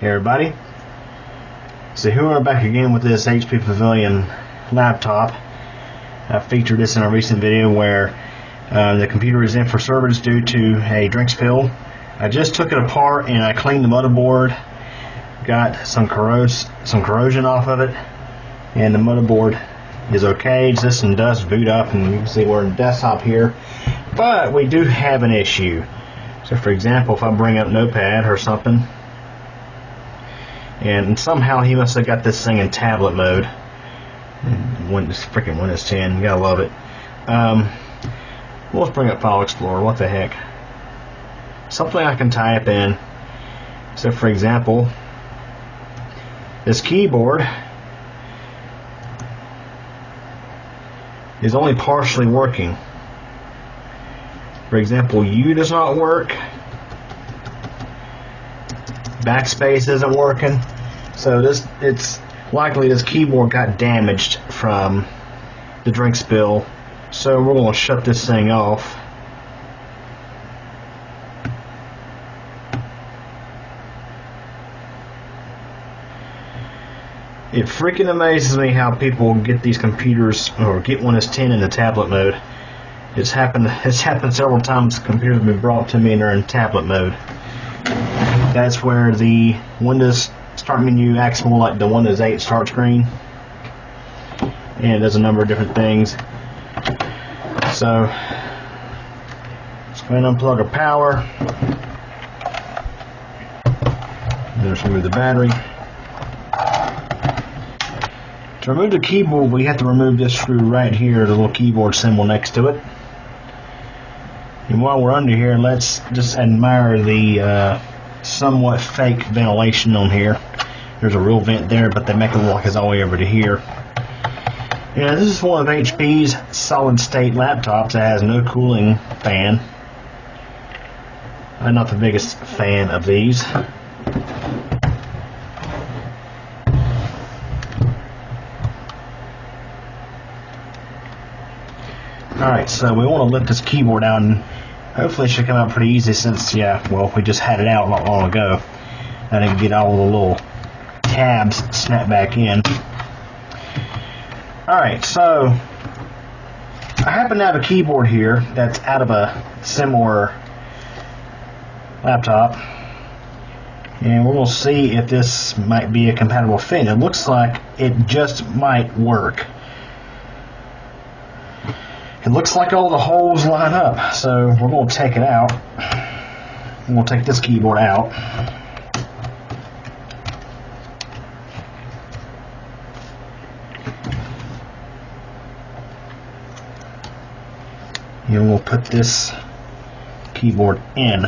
Hey everybody, so here we're back again with this HP Pavilion laptop. I featured this in a recent video where the computer is in for service due to a drink spill. I just took it apart and I cleaned the motherboard, got some corrosion off of it, and the motherboard is okay. System does boot up, and you can see we're in desktop here, but we do have an issue. So for example, if I bring up Notepad or something, and somehow he must have got this thing in tablet mode. Freaking Windows 10, you gotta love it. Let's bring up File Explorer. What the heck? Something I can type in. So, for example, this keyboard is only partially working. For example, U does not work. Backspace isn't working, so it's likely this keyboard got damaged from the drink spill. So we're going to shut this thing off. It freaking amazes me how people get these computers or get Windows 10 in the tablet mode. It's happened several times. Computers have been brought to me and they're in tablet mode. That's where the Windows Start menu acts more like the Windows 8 start screen, and it does a number of different things. So let's go ahead and unplug our power. Let's remove the battery. To remove the keyboard, we have to remove this screw right here, the little keyboard symbol next to it. And while we're under here, let's just admire the somewhat fake ventilation on here. There's a real vent there, but they make it look like it's all the way over to here. Yeah, this is one of HP's solid state laptops that has no cooling fan. I'm not the biggest fan of these. Alright, so we want to lift this keyboard out, and hopefully it should come out pretty easy since, we just had it out not long ago. I didn't get all the little tabs snapped back in. Alright, so I happen to have a keyboard here that's out of a similar laptop, and we're going to see if this might be a compatible fit. It looks like it just might work. It looks like all the holes line up, so we're going to take it out. We're going to take this keyboard out. And we'll put this keyboard in.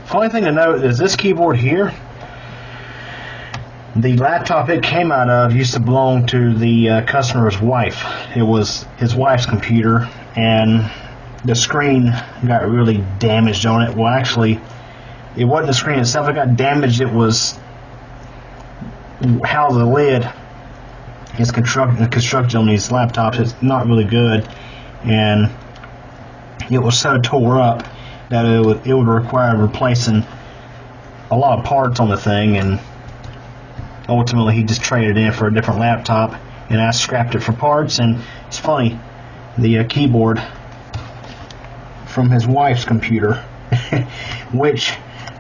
Funny thing to note is this keyboard here, the laptop it came out of used to belong to the customer's wife. It was his wife's computer, and the screen got really damaged on it. Well, actually, it wasn't the screen itself that got damaged. It was how the lid is constructed on these laptops. It's not really good, and it was so tore up that it would require replacing a lot of parts on the thing, and ultimately he just traded in for a different laptop, and I scrapped it for parts. And it's funny, the keyboard from his wife's computer which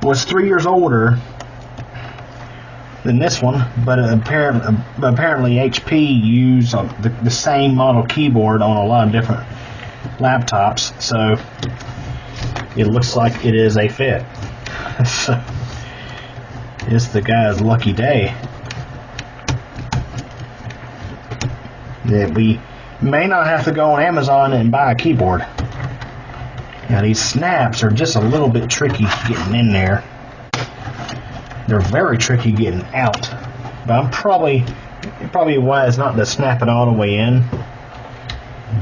was 3 years older than this one, but apparently HP used the same model keyboard on a lot of different laptops, so it looks like it is a fit. So it's the guy's lucky day that we may not have to go on Amazon and buy a keyboard. Now these snaps are just a little bit tricky getting in there. They're very tricky getting out, but I'm probably wise not to snap it all the way in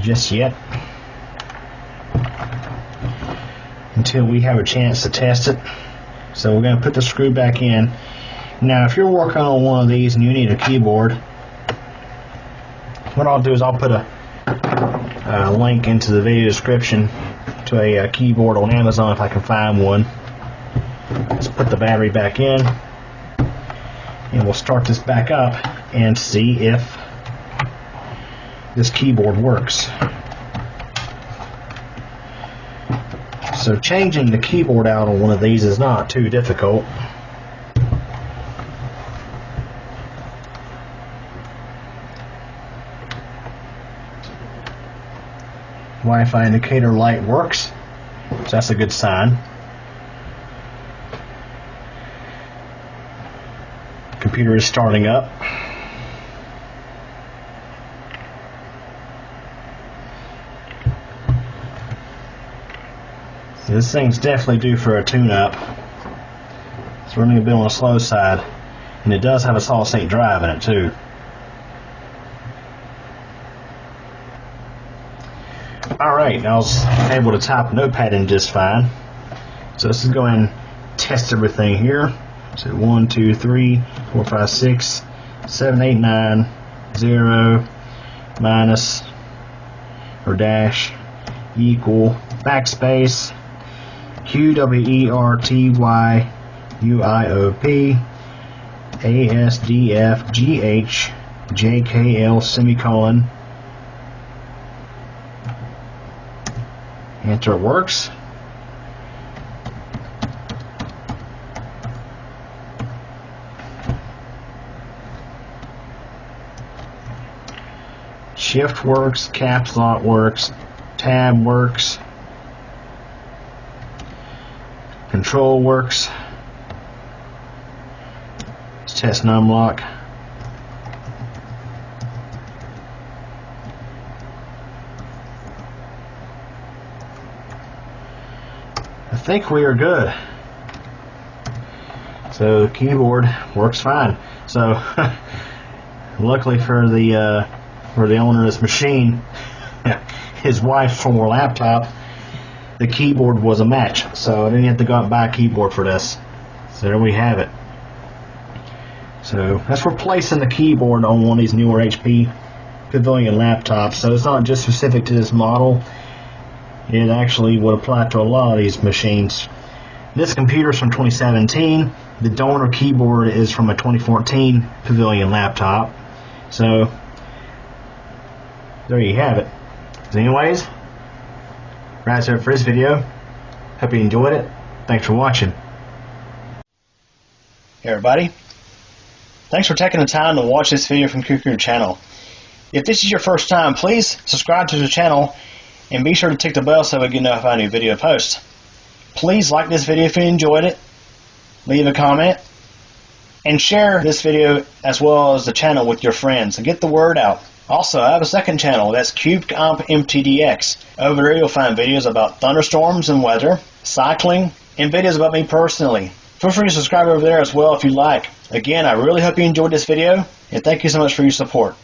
just yet until we have a chance to test it. So we're going to put the screw back in. Now if you're working on one of these and you need a keyboard, what I'll do is I'll put a link into the video description to a keyboard on Amazon if I can find one. It's just put the battery back in, and we'll start this back up and see if this keyboard works. So changing the keyboard out on one of these is not too difficult. Wi-Fi indicator light works, so that's a good sign. Computer is starting up. So this thing's definitely due for a tune-up. It's running a bit on the slow side, and it does have a solid-state drive in it too. Alright, I was able to type Notepad in just fine. So let's just go ahead and test everything here. So 1, 2, 3, 4, 5, 6, 7, 8, 9, 0, minus, or dash, equal, backspace, QWERTYUIOP, ASDFGH, JKL, semicolon. Enter works. Shift works, caps lock works, tab works, control works. Let's test numlock. I think we are good. So the keyboard works fine. So luckily for the owner of this machine, his wife's former laptop, the keyboard was a match. So I didn't have to go out and buy a keyboard for this. So there we have it. So that's replacing the keyboard on one of these newer HP Pavilion laptops. So it's not just specific to this model. It actually would apply to a lot of these machines. This computer is from 2017. The donor keyboard is from a 2014 Pavilion laptop. So there you have it. So anyways, that's it for this video. Hope you enjoyed it. Thanks for watching. Hey everybody. Thanks for taking the time to watch this video from Kuku Channel. If this is your first time, please subscribe to the channel and be sure to tick the bell so we get notified of new video posts. Please like this video if you enjoyed it, leave a comment, and share this video as well as the channel with your friends and get the word out. Also, I have a second channel, that's CubeComp MTDX. Over there you'll find videos about thunderstorms and weather, cycling, and videos about me personally. Feel free to subscribe over there as well if you like. Again, I really hope you enjoyed this video, and thank you so much for your support.